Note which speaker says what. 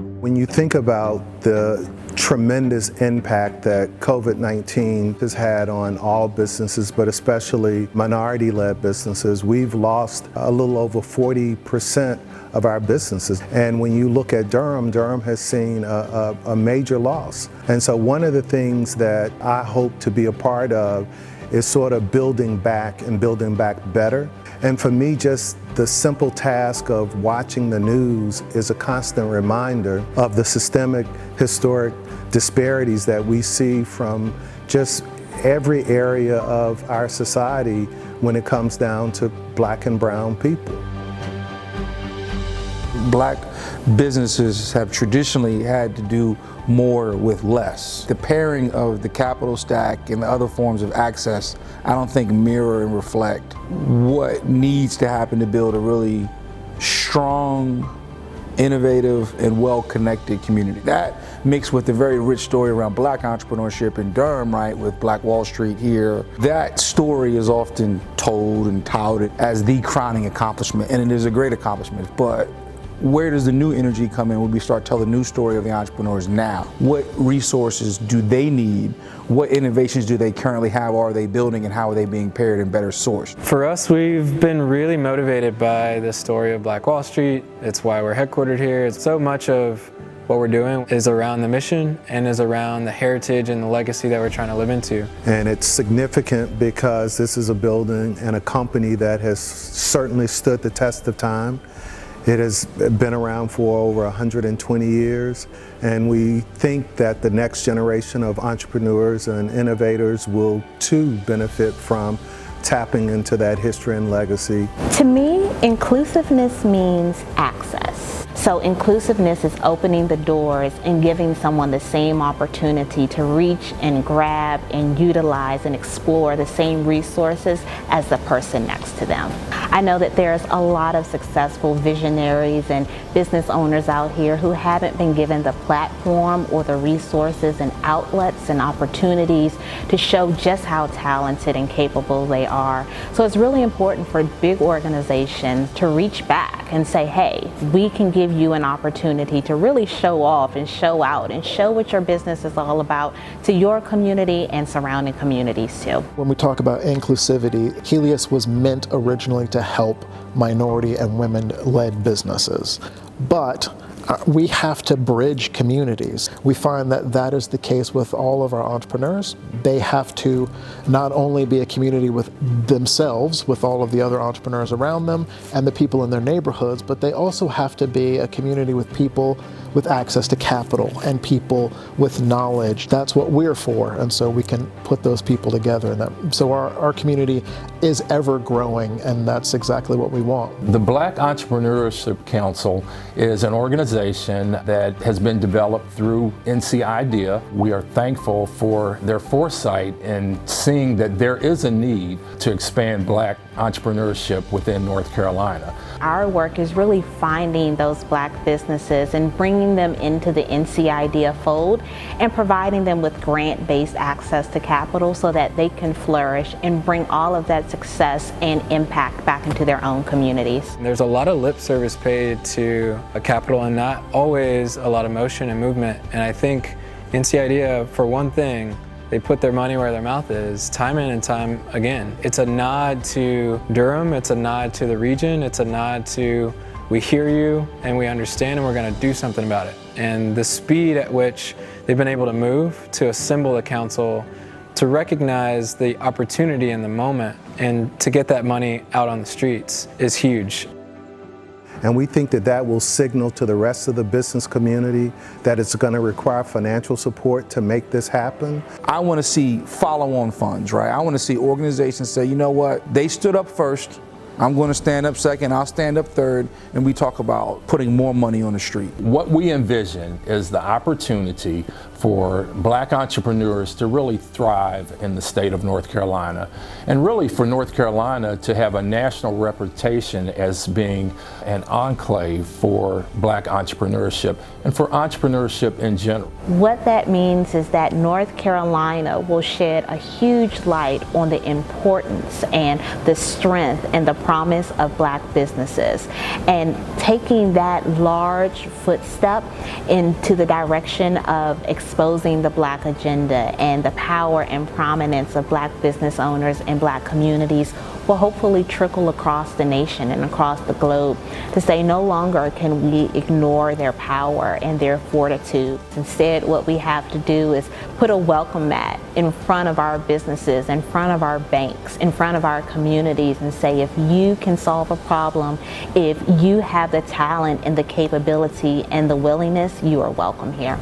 Speaker 1: When you think about the tremendous impact that COVID-19 has had on all businesses, but especially minority-led businesses, we've lost a little over 40% of our businesses. And when you look at Durham, Durham has seen a major loss. And so one of the things that I hope to be a part of is sort of building back and building back better. And for me, just the simple task of watching the news is a constant reminder of the systemic, historic disparities that we see from just every area of our society when it comes down to Black and brown people.
Speaker 2: Black businesses have traditionally had to do more with less. The pairing of the capital stack and the other forms of access, I don't think mirror and reflect what needs to happen to build a really strong, innovative, and well-connected community. That mixed with the very rich story around Black entrepreneurship in Durham, right, with Black Wall Street here, that story is often told and touted as the crowning accomplishment, and it is a great accomplishment, but where does the new energy come in when we start telling the new story of the entrepreneurs now? What resources do they need? What innovations do they currently have, or are they building, and how are they being paired and better sourced?
Speaker 3: For us, we've been really motivated by the story of Black Wall Street. It's why we're headquartered here. So much of what we're doing is around the mission and is around the heritage and the legacy that we're trying to live into.
Speaker 1: And it's significant because this is a building and a company that has certainly stood the test of time. It has been around for over 120 years, and we think that the next generation of entrepreneurs and innovators will too benefit from tapping into that history and legacy.
Speaker 4: To me, inclusiveness means access. So inclusiveness is opening the doors and giving someone the same opportunity to reach and grab and utilize and explore the same resources as the person next to them. I know that there's a lot of successful visionaries and business owners out here who haven't been given the platform or the resources and outlets and opportunities to show just how talented and capable they are. So it's really important for big organizations to reach back and say, hey, we can give you an opportunity to really show off and show out and show what your business is all about to your community and surrounding communities too.
Speaker 5: When we talk about inclusivity, Helios was meant originally to help minority and women-led businesses, but we have to bridge communities. We find that that is the case with all of our entrepreneurs. They have to not only be a community with themselves, with all of the other entrepreneurs around them and the people in their neighborhoods, but they also have to be a community with people with access to capital and people with knowledge. That's what we're for, and so we can put those people together. And so our community is ever growing, and that's exactly what we want.
Speaker 6: The Black Entrepreneurship Council is an organization that has been developed through NC IDEA. We are thankful for their foresight in seeing that there is a need to expand Black entrepreneurship within North Carolina.
Speaker 4: Our work is really finding those Black businesses and bringing them into the NC IDEA fold and providing them with grant-based access to capital so that they can flourish and bring all of that success and impact back into their own communities.
Speaker 3: There's a lot of lip service paid to capital and not always a lot of motion and movement. And I think NC IDEA, for one thing, they put their money where their mouth is, time in and time again. It's a nod to Durham, it's a nod to the region, it's a nod to we hear you and we understand and we're gonna do something about it. And the speed at which they've been able to move to assemble the council, to recognize the opportunity in the moment and to get that money out on the streets is huge.
Speaker 1: And we think that that will signal to the rest of the business community that it's going to require financial support to make this happen.
Speaker 2: I want to see follow-on funds, right? I want to see organizations say, you know what, they stood up first, I'm going to stand up second, I'll stand up third, and we talk about putting more money on the street.
Speaker 6: What we envision is the opportunity for Black entrepreneurs to really thrive in the state of North Carolina, and really for North Carolina to have a national reputation as being an enclave for Black entrepreneurship and for entrepreneurship in general.
Speaker 4: What that means is that North Carolina will shed a huge light on the importance and the strength and the promise of Black businesses, and taking that large footstep into the direction of exposing the Black agenda and the power and prominence of Black business owners in Black communities will hopefully trickle across the nation and across the globe to say no longer can we ignore their power and their fortitude. Instead, what we have to do is put a welcome mat in front of our businesses, in front of our banks, in front of our communities, and say, if you can solve a problem, if you have the talent and the capability and the willingness, you are welcome here.